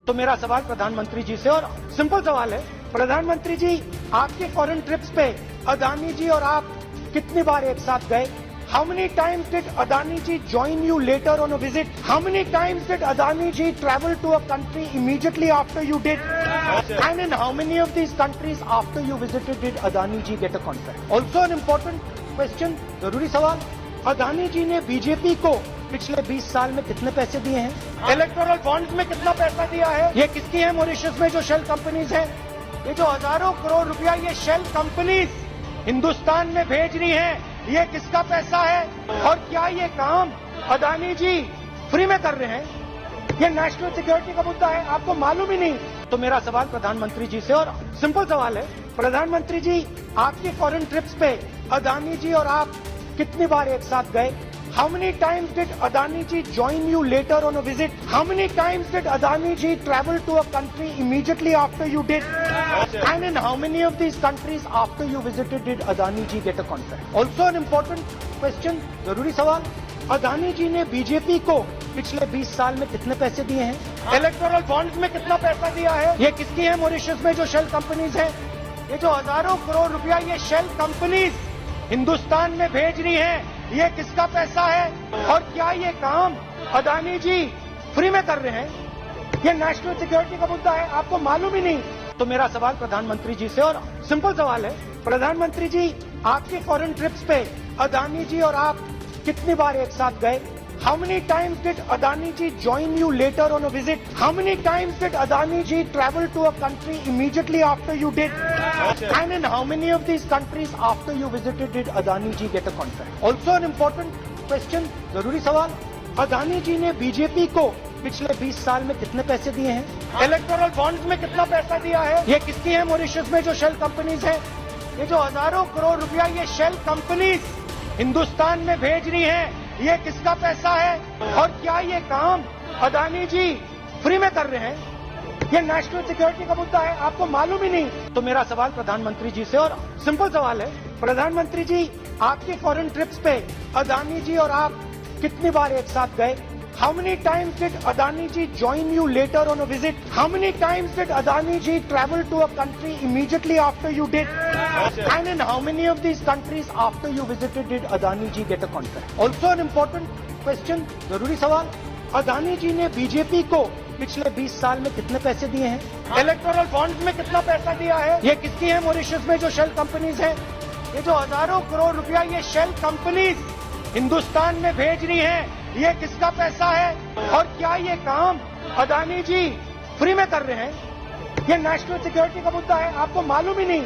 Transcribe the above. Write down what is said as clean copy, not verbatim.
तो मेरा सवाल प्रधानमंत्री जी से, और सिंपल सवाल है, प्रधानमंत्री जी आपके फॉरेन ट्रिप्स पे अदानी जी और आप कितनी बार एक साथ गए? How many times did Adani ji join you later on a visit? How many times did Adani ji travel to a country immediately after you did? And in how many of these countries after you visited did Adani ji get a contract? Also an important question, जरूरी सवाल, अदानी जी ने BJP को पिछले 20 साल में कितने पैसे दिए हैं? इलेक्टोरल बॉन्ड्स में कितना पैसा दिया है? ये किसकी है मॉरिशस में जो शेल कंपनीज है? ये जो हजारों करोड़ रुपया ये शेल कंपनीज हिंदुस्तान में भेज रही हैं, ये किसका पैसा है? और क्या ये काम अदानी जी फ्री में कर रहे हैं? ये नेशनल सिक्योरिटी का मुद्दा है, आपको मालूम ही नहीं। तो मेरा सवाल प्रधानमंत्री जी से, और सिंपल सवाल है, प्रधानमंत्री जी आपके फॉरेन ट्रिप्स पे अदानी जी और आप कितनी बार एक साथ गए? How many times did Adani ji join you later on a visit? How many times did Adani ji travel to a country immediately after you did? And in how many of these countries after you visited did Adani ji get a contract? Also an important question, जरूरी सवाल, अदानी जी ने BJP को पिछले 20 साल में कितने पैसे दिए हैं? इलेक्टोरल बॉन्ड्स में कितना पैसा दिया है? ये किसकी है मॉरिशस में जो शेल कंपनीज है? ये जो हजारों करोड़ रुपया ये शेल कंपनीज हिंदुस्तान में भेज रही हैं, ये किसका पैसा है? और क्या ये काम अदानी जी फ्री में कर रहे हैं? ये नेशनल सिक्योरिटी का मुद्दा है, आपको मालूम ही नहीं। तो मेरा सवाल प्रधानमंत्री जी से, और सिंपल सवाल है, प्रधानमंत्री जी आपके फॉरेन ट्रिप्स पे अदानी जी और आप कितनी बार एक साथ गए? How many times did Adani ji join you later on a visit? How many times did Adani ji travel to a country immediately after you did? And in how many of these countries after you visited did Adani ji get a contract? Also an important question, जरूरी सवाल, अदानी जी ने BJP को पिछले 20 साल में कितने पैसे दिए हैं? इलेक्टोरल बॉन्ड्स में कितना पैसा दिया है? ये किसकी है मॉरिशस में जो शेल कंपनीज है? ये जो हजारों करोड़ रुपया ये शेल कंपनीज हिंदुस्तान में भेज रही हैं, ये किसका पैसा है? और क्या ये काम अदानी जी फ्री में कर रहे हैं? ये नेशनल सिक्योरिटी का मुद्दा है, आपको मालूम ही नहीं। तो मेरा सवाल प्रधानमंत्री जी से, और सिंपल सवाल है, प्रधानमंत्री जी आपके फॉरेन ट्रिप्स पे अदानी जी और आप कितनी बार एक साथ गए? How many times did Adani ji join you later on a visit? How many times did Adani ji travel to a country immediately after you did? And in how many of these countries after you visited did Adani ji get a contract? Also an important question, जरूरी सवाल, अदानी जी ने BJP को पिछले 20 साल में कितने पैसे दिए हैं? इलेक्टोरल बॉन्ड्स में कितना पैसा दिया है? ये किसकी है मॉरिशस में जो शेल कंपनीज है? ये जो हजारों करोड़ रुपया ये शेल कंपनीज हिंदुस्तान में भेज रही हैं, ये किसका पैसा है? और क्या ये काम अदानी जी फ्री में कर रहे हैं? ये नेशनल सिक्योरिटी का मुद्दा है, आपको मालूम ही नहीं।